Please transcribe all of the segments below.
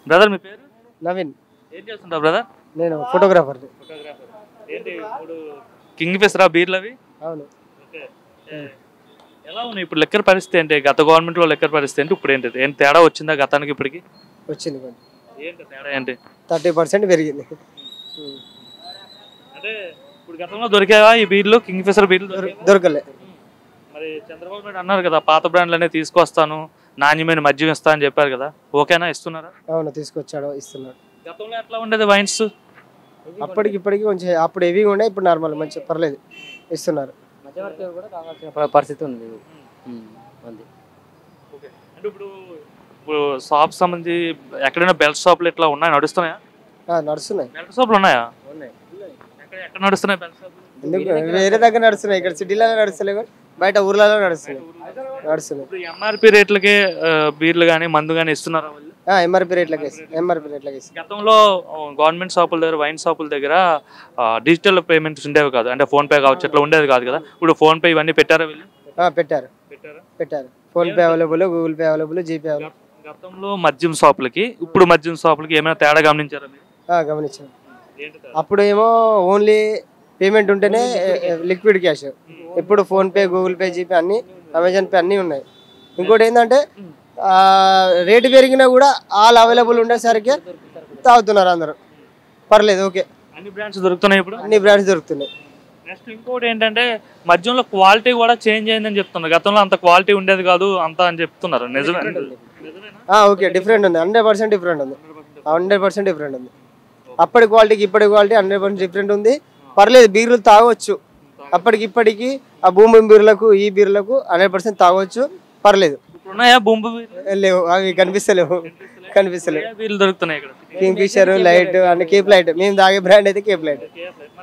Brother మీ పేరు? నవీన్. ఏం చేస్తుంటావు బ్రదర్? నేను ఫోటోగ్రాఫర్. ఏంటి ఇప్పుడు కింగ్ ఫిషరా బీర్లు అవి? అవును. ఎలా ఉన్నాయి ఇప్పుడు లెక్కర్ పరిస్థితి? ఏంటి గత గవర్నమెంట్లో లెక్కర్ పరిస్థితి ఏంటి ఇప్పుడు ఏంటి? ఏం తేడా వచ్చిందా గతానికి ఇప్పటికి? వచ్చింది. ఏంటి తేడా ఏంటి? 30% పెరిగింది. అంటే ఇప్పుడు గతంలో దొరికావా ఈ బీర్లు, కింగ్ ఫిషర్ బీర్లు? దొరకలే. మరి చంద్రబాబు నాయుడు అన్నారు కదా పాత బ్రాండ్లనే తీసుకొస్తాను, నాణ్యమైన మద్యం ఇస్తా అని చెప్పారు కదా, ఓకేనా? ఇస్తున్నారా? అవును, తీసుకొచ్చాడు, ఇస్తున్నాడు. గతంలో ఎట్లా ఉండేది వైన్స్? అప్పటికి ఇప్పటికి కొంచెం అప్పుడు హెవీగా ఉండే, ఇప్పుడు నార్మల్ మంచి పర్లేదు ఇస్తున్నారు. మధ్యవర్తి కూడా కావాల్సిన పరిస్థితి ఉంది. అంటే ఇప్పుడు షాప్ సంబంధించి ఎక్కడైనా బెల్ట్ షాపులు ఇట్లా ఉన్నాయి, నడుస్తున్నాయా? నడుస్తున్నాయి. బెల్ట్ షాపులు ఉన్నాయా? ఎక్కడ నడుస్తున్నాయి బెల్ట్ షాపులు? ఎందుకు వేరే దగ్గర నడుస్తున్నాయి, ఇక్కడ సిటీలలో నడుస్తలేవు, బయట ఊర్లలో నడుస్తున్నాయి. ఇప్పుడు ఎంఆర్పి రేట్లకే బీర్లు కానీ మందు కానీ ఇస్తున్నారా వాళ్ళు? ఎంఆర్పి రేట్లకి. గతంలో గవర్నమెంట్ షాపుల దగ్గర, వైన్ షాపుల దగ్గర డిజిటల్ పేమెంట్స్ ఉండేవి కాదు, అంటే ఫోన్ పే కావచ్చు, ఇట్లా ఉండేది కాదు కదా. ఇప్పుడు ఫోన్ పే ఇవన్నీ పెట్టారా వీళ్ళు? పెట్టారు. Phone pay available, Google pay available, GPay available. గతంలో మద్యం షాపులకి ఇప్పుడు మద్యం షాపులకి ఏమైనా తేడా గమనించారా మీరు? గమనించాను. అప్పుడు ఏమో ఓన్లీ పేమెంట్ ఉంటేనే లిక్విడ్ క్యాష్, ఇప్పుడు phone pay, Google pay, GPay అన్ని, అమెజాన్ పే అన్నీ ఉన్నాయి. ఇంకోటి ఏంటంటే రేటు పెరిగినా కూడా ఆల్ అవైలబుల్ ఉండేసరికి తాగుతున్నారు అందరూ. పర్లేదు, ఓకే. అన్ని బ్రాండ్స్ దొరుకుతున్నాయి ఇప్పుడు? అన్ని బ్రాండ్స్ దొరుకుతున్నాయి. నెక్స్ట్ ఇంకోటి ఏంటంటే మద్యంలో క్వాలిటీ కూడా చేంజ్ అయిందని చెప్తున్నారు. గతంలో అంత క్వాలిటీ ఉండేది కాదు అంత అని చెప్తున్నారు. నిజమే? ఓకే, డిఫరెంట్ ఉంది. 100% డిఫరెంట్ ఉంది. 100% డిఫరెంట్ ఉంది. అప్పటి క్వాలిటీకి ఇప్పటి క్వాలిటీ 100% డిఫరెంట్ ఉంది. పర్లేదు, బీర్లు తాగవచ్చు. అప్పటికి ఇప్పటికి ఆ భూమి బీర్లకు ఈ బీర్లకు 100% తాగవచ్చు, పర్లేదు. ఉన్నాయా భూమి? లేవు, అవి కనిపిస్తలేవు. బీర్లు దొరుకుతున్నాయి ఇక్కడ. కింగ్ ఫిషర్, లైట్ అన్ని, కేప్ లైట్. మేము తాగే బ్రాండ్ అయితే కేప్ లైట్.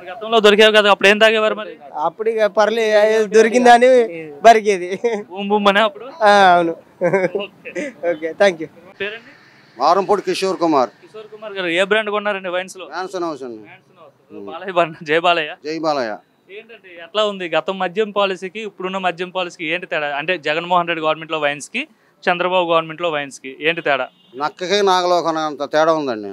గతంలో దొరికేవి కదా, అప్పుడు ఏం తాగేవారు మరి? అప్పుడు ఇక పర్లేదు, దొరికిందా అని బరికేది. భూమి భూమి అనే అప్పుడు. అవును. Okay, thank you. పేరండి? మారంపూడి కిషోర్ కుమార్. కిషోర్ కుమార్ గారు ఏ బ్రాండ్ కొన్నారండి వైన్స్ లో? జై బాలయ్య. ఏంటంటే ఎట్లా ఉంది గతం మద్యం పాలసీకి ఇప్పుడున్న మద్యం పాలసీకి ఏంటి తేడా? అంటే జగన్మోహన్ రెడ్డి గవర్నమెంట్ లో వైన్స్ కి, చంద్రబాబు గవర్నమెంట్ లో వైన్స్ కి ఏంటి తేడా? నక్కకి నాగలోకన అంత తేడా ఉందండి.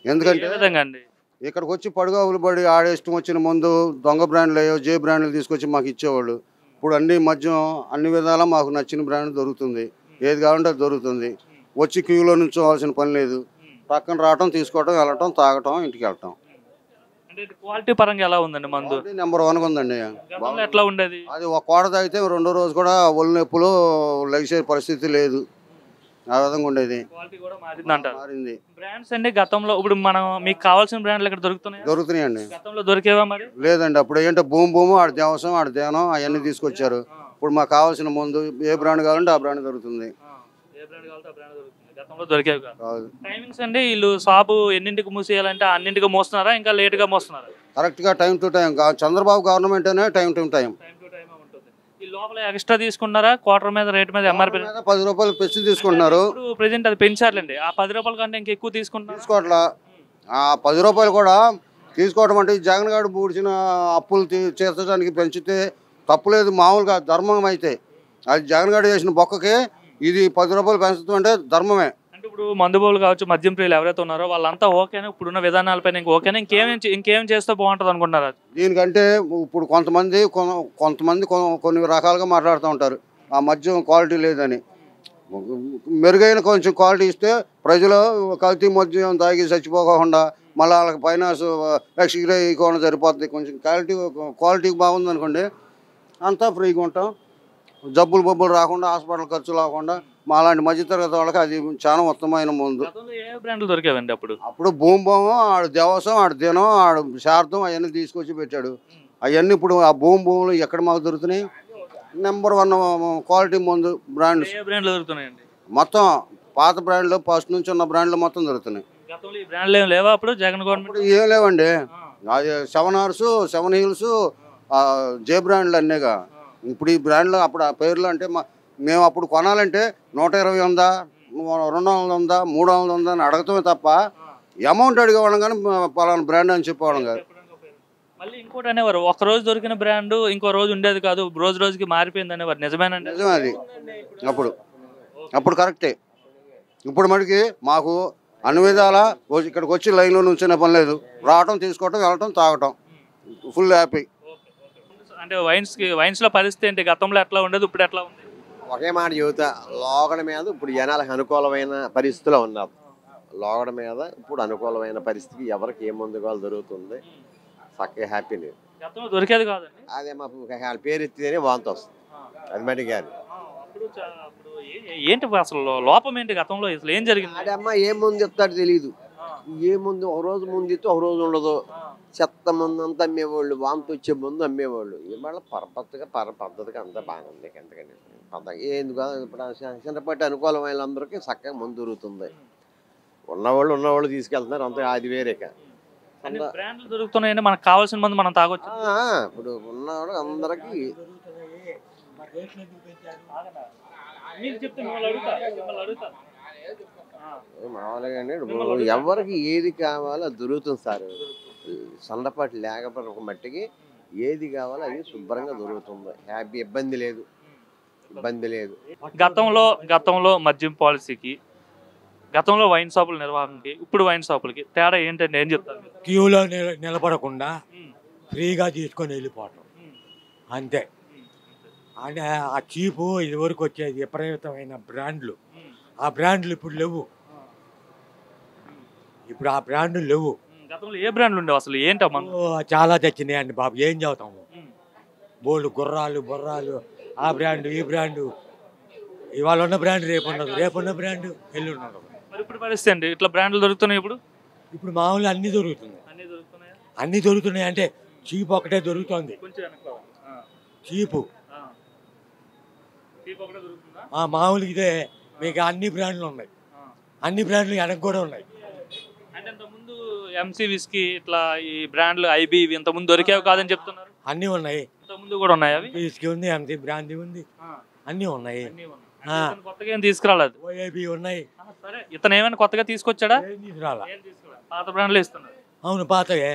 ఎందుకంటే ఇక్కడికి వచ్చి పడుగోలు పడి ఆడేష్టం వచ్చిన ముందు దొంగ బ్రాండ్లు అయ్యో, జే బ్రాండ్లు తీసుకొచ్చి మాకు ఇచ్చేవాళ్ళు. ఇప్పుడు అన్ని మద్యం అన్ని విధాలా మాకు నచ్చిన బ్రాండ్ దొరుకుతుంది. ఏది కావాలంటే అది దొరుకుతుంది. వచ్చి క్యూలో నుంచోవాల్సిన పని లేదు. పక్కన రావటం, తీసుకోవటం, వెళ్ళటం, తాగటం, ఇంటికి వెళ్ళటం. క్వాలిటీ పరంగా ఎలా ఉందండి మందు? నెంబర్ 1 ఉందండి. ఎట్లా ఉండేది? అది ఒక కోట తాగితే రెండో రోజు కూడా ఒళ్ళు నొప్పులు లెగిసే పరిస్థితి లేదు. ఆ విధంగా ఉండేది. మారింది. బ్రాండ్స్ అండి గతంలో ఇప్పుడు మనం మీకు కావాల్సిన బ్రాండ్లు ఇక్కడ దొరుకుతున్నాయండి. గతంలో దొరికేవా మరి? లేదండి. అప్పుడు ఏంటంటే భూమి ఆడ దేవసం, ఆడ దేనం అవన్నీ తీసుకొచ్చారు. ఇప్పుడు మాకు కావాల్సిన ముందు ఏ బ్రాండ్ కావాలంటే ఆ బ్రాండ్ దొరుకుతుంది. గతంలో దొరికేవి కాదు. టైమింగ్స్ అండి వీళ్ళు షాపు ఎన్నింటికి మూసేయాలంటే అన్నింటికి మోస్తున్నారా, ఇంకా లేట్ గా మోస్తున్నారా? కరెక్ట్ గా time to time. Chandrababu government అనే టైం టు టైం. ఈ లోపల ఎక్స్ట్రా తీసుకుంటారా? క్వార్టర్ మీద రేట్ మీద ఎంఆర్పీ 10 రూపాయలు పెంచి తీసుకుంటున్నారు. ప్రెజెంట్ అది పెంచాలండి. ఆ 10 రూపాయల కంటే ఇంకా ఎక్కువ తీసుకోవట్లా. ఆ 10 రూపాయలు కూడా తీసుకోవడం అంటే జగన్ గారు పూడ్చిన అప్పులు తీర్చడానికి పెంచితే తప్పులేదు, మామూలుగా ధర్మం. అయితే అది జగన్ గారు చేసిన బొక్కకి ఇది 10 రూపాయలు పెంచడం అంటే ధర్మమే. అంటే ఇప్పుడు మందుబోలు కావచ్చు, మద్యం ప్రియులు ఎవరైతే ఉన్నారో వాళ్ళంతా ఓకేనా? ఇప్పుడున్న విధానాలపైన ఓకేనా? ఇంకేం చేస్తే బాగుంటుంది అనుకుంటున్నారు? దీనికంటే ఇప్పుడు కొంతమంది కొన్ని రకాలుగా మాట్లాడుతూ ఉంటారు, ఆ మద్యం క్వాలిటీ లేదని. మెరుగైన కొంచెం క్వాలిటీ ఇస్తే ప్రజలు కల్తీ మద్యం తాగి చచ్చిపోకుండా మళ్ళీ వాళ్ళకి ఫైనాన్స్ ఎక్స్గ్రే ఇవ్వకుండా సరిపోతుంది. కొంచెం క్వాలిటీ బాగుంది అనుకోండి, అంతా ఫ్రీగా ఉంటాం. జబ్బులు రాకుండా, హాస్పిటల్ ఖర్చు లేకుండా మాలాంటి మధ్యతరగతి వాళ్ళకి అది చాలా ఉత్తమమైన ముందు. దొరికేవండి అప్పుడు భూమి, ఆడు దేవసం, ఆడు దినం, ఆడు శార్థం అవన్నీ తీసుకొచ్చి పెట్టాడు. అవన్నీ ఇప్పుడు ఆ భూములు ఎక్కడ మాకు దొరుకుతున్నాయి? నెంబర్ 1 క్వాలిటీ ముందు బ్రాండ్స్ దొరుకుతున్నాయండి. మొత్తం పాత బ్రాండ్లు, ఫస్ట్ నుంచి ఉన్న బ్రాండ్లు మొత్తం దొరుకుతున్నాయి. ఏం లేవండి. అది 7 Hours, 7 Hills, జే బ్రాండ్లు అన్నీగా. ఇప్పుడు ఈ బ్రాండ్లు అప్పుడు ఆ పేర్లు అంటే మేము అప్పుడు కొనాలంటే 120 ఉందా, 200 ఉందా, 300 ఉందా అని అడగటమే తప్ప అమౌంట్ అడిగేవాళ్ళం కానీ పలానా బ్రాండ్ అని చెప్పేవాళ్ళం కాదు. మళ్ళీ ఇంకోటి అనేవారు, ఒక రోజు దొరికిన బ్రాండ్ ఇంకో రోజు ఉండేది కాదు, రోజు రోజుకి మారిపోయింది అనేవారు. నిజమేనండి? నిజమే అది. అప్పుడు కరెక్టే. ఇప్పుడు మనకి మాకు అన్ని విధాలా ఇక్కడికి వచ్చి లైన్లో నుంచునే పని లేదు, రావటం తీసుకోవటం వెళ్ళటం తాగటం, ఫుల్ హ్యాపీ. అంటే వైన్స్లో పరిస్థితి ఏంటి? గతంలో ఎట్లా ఉండేది, ఇప్పుడు ఎట్లా ఉంది? ఒకే మాట చెబుతా, లోగడ మీద ఇప్పుడు జనాలకు అనుకూలమైన పరిస్థితిలో ఉన్నారు. లోగడ మీద ఇప్పుడు అనుకూలమైన పరిస్థితికి ఎవరికి ఏ మందు కావాలి దొరుకుతుంది, చక్కగా హ్యాపీ లేదు. గతంలో దొరికేది కాదండి. అదే మాకు వాళ్ళ పేరు ఎత్తితేనే వాంతి వస్తుంది, అది మట్టి గారి. ఏంటి అసలు లోపం ఏంటి? గతంలో అసలు ఏం జరిగింది? అదే అమ్మ ఏ ముందు ఇస్తాడు తెలియదు, ఏ ముందు ఒక రోజు ముందు ఇస్తే ఒక రోజు ఉండదు. చెత్త ముందు అంతా అమ్మేవాళ్ళు, వాంతి వచ్చే ముందు అమ్మేవాళ్ళు. ఇవాళ పద్ధతిగా అంతా బాగానే ఉంది. ఎందుకని ఎందుకు ఇప్పుడు చిన్నపాటి అనుకూలమైన అందరికీ చక్కగా ముందు దొరుకుతుంది. ఉన్నవాళ్ళు తీసుకెళ్తున్నారు, అంత అది వేరేక. బ్రాండ్లు దొరుకుతున్నాయండి, మనకు కావాల్సిన మంది మనం తాగొచ్చు. ఇప్పుడు ఉన్నవాళ్ళు అందరికి మామూలుగా ఇప్పుడు ఎవరికి ఏది కావాలో అది దొరుకుతుంది సార్. సన్నపాటి లేకపోతే ఒక మట్టికి ఏది కావాలో అది శుభ్రంగా దొరుకుతుంది, హ్యాపీ, ఇబ్బంది లేదు. గతంలో మద్యం పాలసీకి, గతంలో వైన్ షాపుల నిర్వహణకి, ఇప్పుడు వైన్ షాపులకి తేడా ఏంటంటే ఏం చెప్తారు? క్యూలో నిలబడకుండా ఫ్రీగా తీసుకొని వెళ్ళిపోవటం అంతే. అంటే ఆ చీపు ఇదివరకు వచ్చేది విపరీతమైన బ్రాండ్లు, ఆ బ్రాండ్లు ఇప్పుడు లేవు. ఇప్పుడు ఆ బ్రాండ్లు లేవు. గతంలో ఏ బ్రాండ్లు ఉండేవి అసలు? ఏంటమ్మా? చాలా తెచ్చినాయండి బాబు, ఏం చదువుతాము. బోళ్ళు బొర్రాలు, ఆ బ్రాండు ఈ బ్రాండు. ఇవాళ ఉన్న బ్రాండ్ రేపు ఉండదు, రేపున్న బ్రాండు ఎల్లుండి ఉండదు. మరి ఇప్పుడు పరిస్థితి అండి, ఇట్లా బ్రాండ్లు దొరుకుతున్నాయి ఇప్పుడు మామూలు అన్ని దొరుకుతున్నాయి అంటే చీప్ ఒకటే దొరుకుతుంది. చీపు మామూలుగా ఇదే, మీకు అన్ని బ్రాండ్లు ఉన్నాయి, అన్ని బ్రాండ్లు వెనక్కి కూడా ఉన్నాయి. అంటే ఇంతకుముందు ఎంసీ విస్కీ ఇట్లా ఈ బ్రాండ్లు ఐబీ ఇవి ఇంతకుముందు దొరికేవి కాదని చెప్తున్నారు. అన్నీ ఉన్నాయి, ఇంతకుముందు కూడా ఉన్నాయి. అవి విస్కీ ఉంది, ఎంసీ బ్రాందీ ఉంది, అన్నీ ఉన్నాయి. కొత్తగా ఏం తీసుకురాలేదు, ఓఏబీ ఉన్నాయి. సరే, ఇతను ఏమైనా కొత్తగా తీసుకొచ్చాడా? తీసుకురాలా, పాత బ్రాండ్లు ఇస్తున్నాడు. అవును, పాతవే.